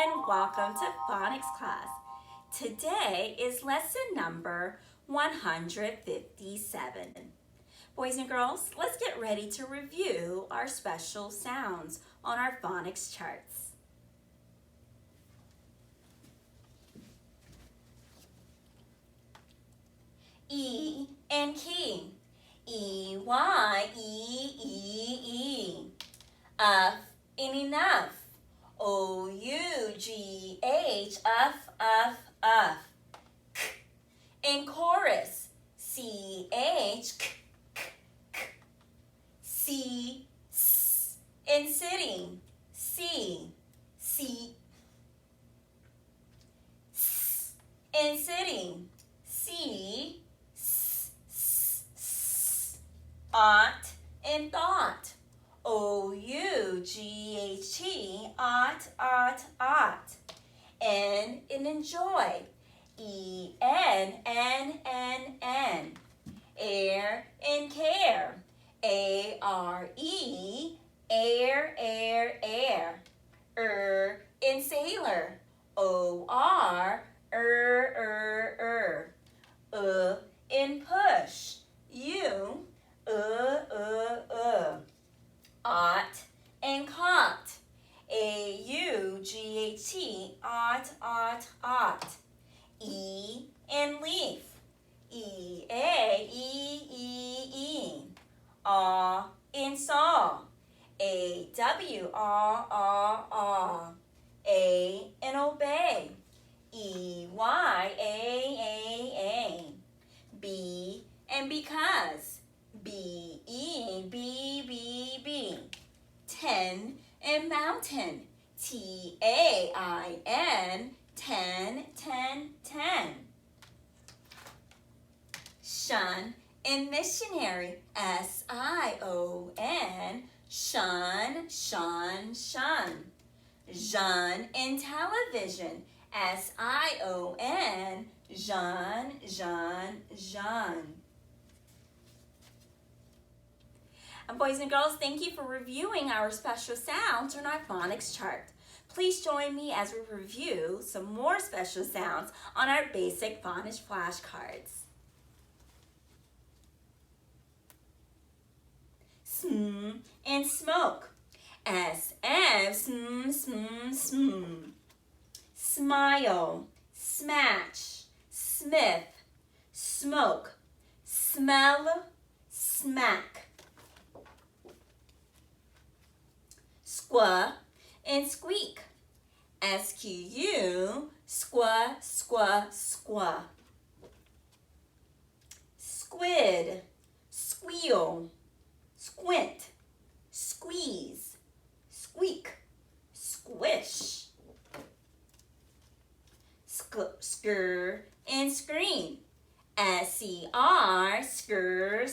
and welcome to phonics class. Today is lesson number 157. Boys and girls, let's get ready to review our special sounds on our phonics charts. E in key. E-Y, E-E-E. F in enough. O-U-G-H, F. K in chorus. C-H, K. C, S in sitting. C, S in sitting. C, S. Ought in thought. O-U-G-H-T, ought. N in enjoy. E-N. Air in care. A-R-E, air. In sailor. O-R, in push. U, ought in caught. A-U-G-H-T, ought. E in leaf. E-A-E-E-E. Aw in saw. A-W-R-R-R. A in obey. E-Y-A-A-A. B in because. B-E-B-B-B. 10 in mountain. T-A-I-N. 10. Shun in missionary. S-I-O-N. Shun. Jean in television. S-I-O-N. Jean. And boys and girls, thank you for reviewing our special sounds on our phonics chart. Please join me as we review some more special sounds on our basic phonics flashcards. Sm in smoke. S-M, sm. Smile, smash, smith, smoke, smell, smack. Squa and squeak. S-Q-U, squa. Squid, squeal, squint, squeeze, squeak, squish. Skr and screen. S-C-R, skr.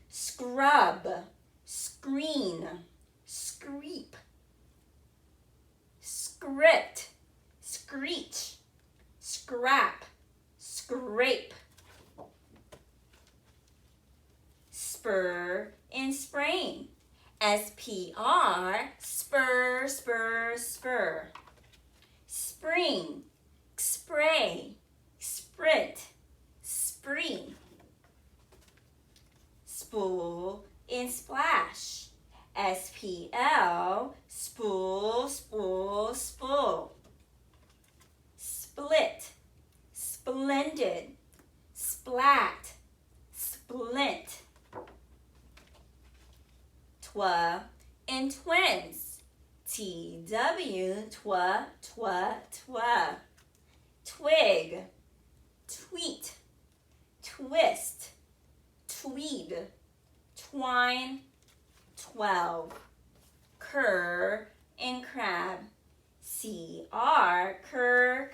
Scrub, screen, screep. Script, screech, scrap, scrape. Spur and sprain. S-P-R, spur. Spring, spray, sprint, spree. Spool and splash. S-P-L, spool. Split, splendid, splat, splint. Twa and twins. T-W, twa. Twig, tweet, twist, tweed, twine, 12. Cur and crab. C-R, cur.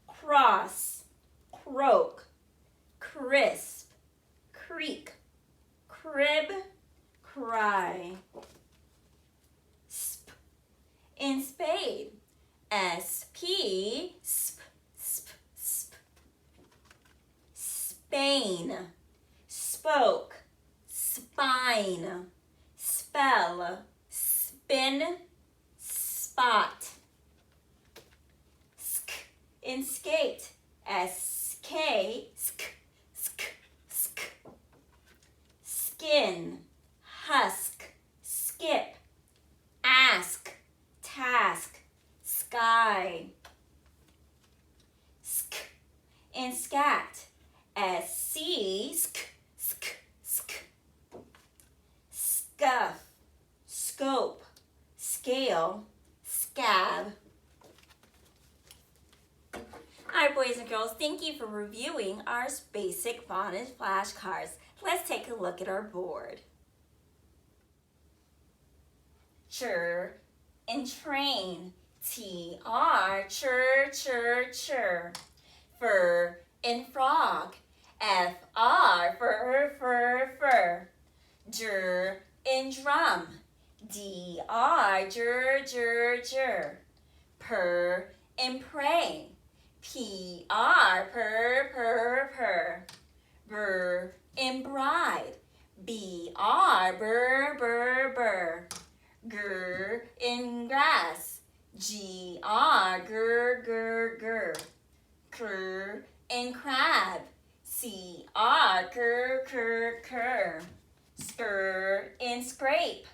Cross, croak, crisp, creak, crib, cry. Sp in spade. S-P, sp. Spain, spoke, spine, spell, spin, spot. Sk in skate. S-K, sk, sk, sk. Skin, husk, skip. Ask, task, sky. Sk in scat. S-C, sk, sk, sk. Scuff, scope, scale, scab. All right, boys and girls, thank you for reviewing our basic phonics flashcards. Let's take a look at our board. Chur and train. T-R, chur, chur, chur. Fur and frog. F-R, fur, fur, fur. Jur and drum. D-R, jur, jur, jur. Purr and pray. P-R, purr, purr, purr. Burr and bride. B-R, burr, burr, burr. Grr in grass. G-R, grr, grr, grr. Crr in crab. C-R, crr, crr, crr. Skr in scrape.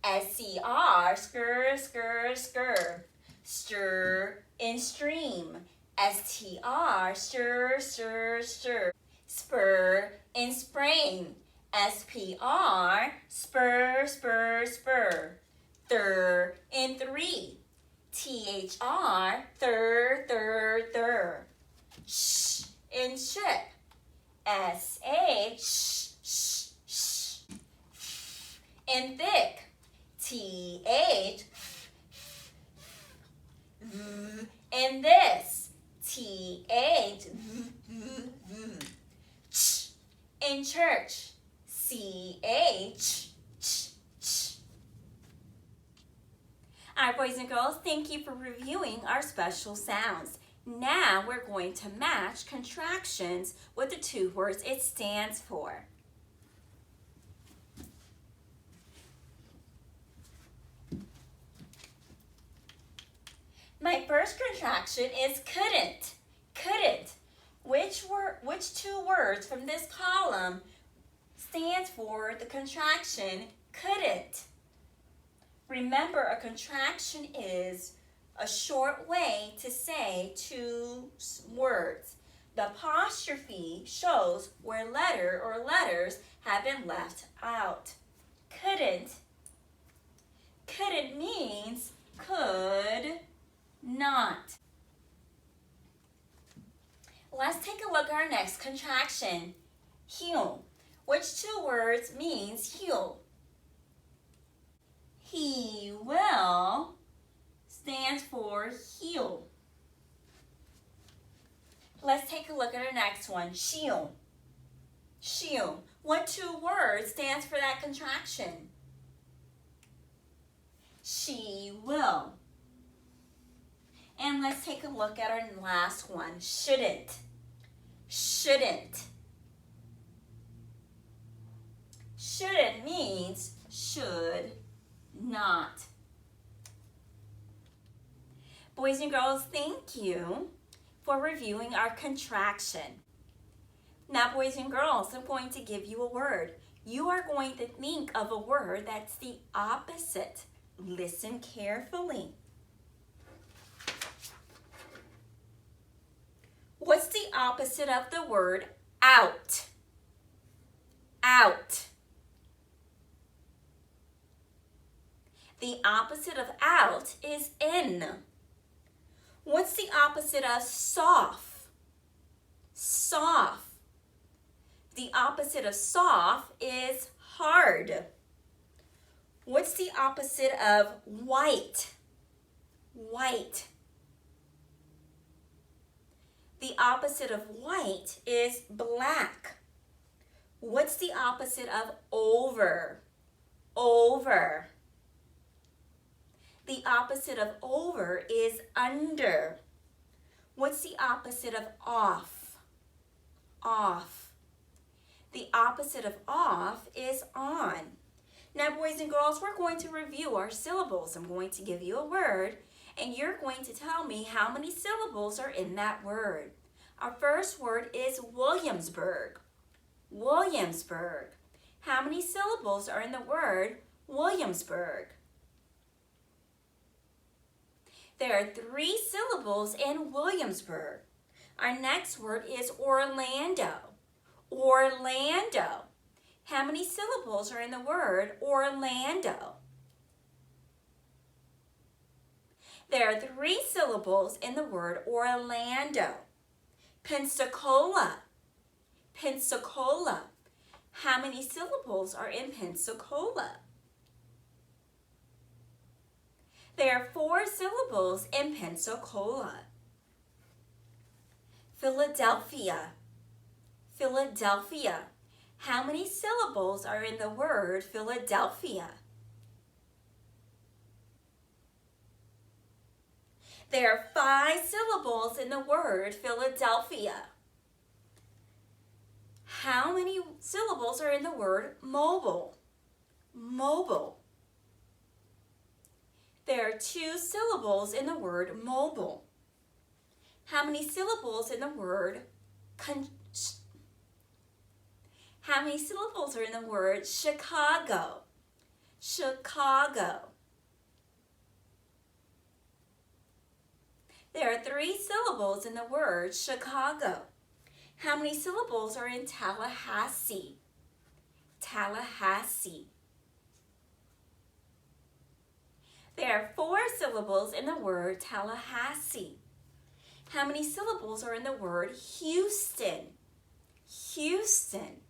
S-C-R, skr, skr, skr. Stir in stream. S-T-R, stir, stir, stir. Spur in spring. S-P-R, spur, spur, spur. Thir in three. T-H-R, thir, thir, thir. Sh in ship. S-H, sh, sh. In thick. T-H, in this. T-H, ch. In church. C-H, ch, ch. All right, boys and girls, thank you for reviewing our special sounds. Now we're going to match contractions with the two words it stands for. My first contraction is couldn't. Couldn't. Which two words from this column stands for the contraction couldn't? Remember, a contraction is a short way to say two words. The apostrophe shows where letter or letters have been left out. Couldn't. Couldn't means could not. Let's take a look at our next contraction. He'll. Which two words means he'll? He will stands for he'll. Let's take a look at our next one. She'll. She'll. What two words stands for that contraction? She will. And let's take a look at our last one. Shouldn't. Shouldn't. Shouldn't means should not. Boys and girls, thank you for reviewing our contraction. Now, boys and girls, I'm going to give you a word. You are going to think of a word that's the opposite. Listen carefully. What's the opposite of the word out? Out. The opposite of out is in. What's the opposite of soft? Soft. The opposite of soft is hard. What's the opposite of white? White. The opposite of white is black. What's the opposite of over? Over. The opposite of over is under. What's the opposite of off? Off. The opposite of off is on. Now, boys and girls, we're going to review our syllables. I'm going to give you a word, and you're going to tell me how many syllables are in that word. Our first word is Williamsburg. Williamsburg. How many syllables are in the word Williamsburg? There are 3 syllables in Williamsburg. Our next word is Orlando. Orlando. How many syllables are in the word Orlando? There are 3 syllables in the word Orlando. Pensacola. Pensacola. How many syllables are in Pensacola? There are 4 syllables in Pensacola. Philadelphia. Philadelphia. How many syllables are in the word Philadelphia? There are 5 syllables in the word Philadelphia. How many syllables are in the word mobile? Mobile. There are 2 syllables in the word mobile. How many syllables in the word How many syllables are in the word Chicago? Chicago. There are 3 syllables in the word Chicago. How many syllables are in Tallahassee? Tallahassee. There are 4 syllables in the word Tallahassee. How many syllables are in the word Houston? Houston.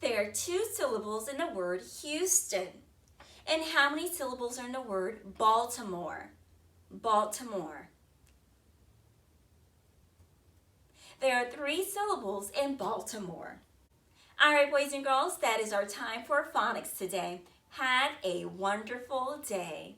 There are 2 syllables in the word Houston. And how many syllables are in the word Baltimore? Baltimore. There are 3 syllables in Baltimore. All right, boys and girls, that is our time for phonics today. Have a wonderful day.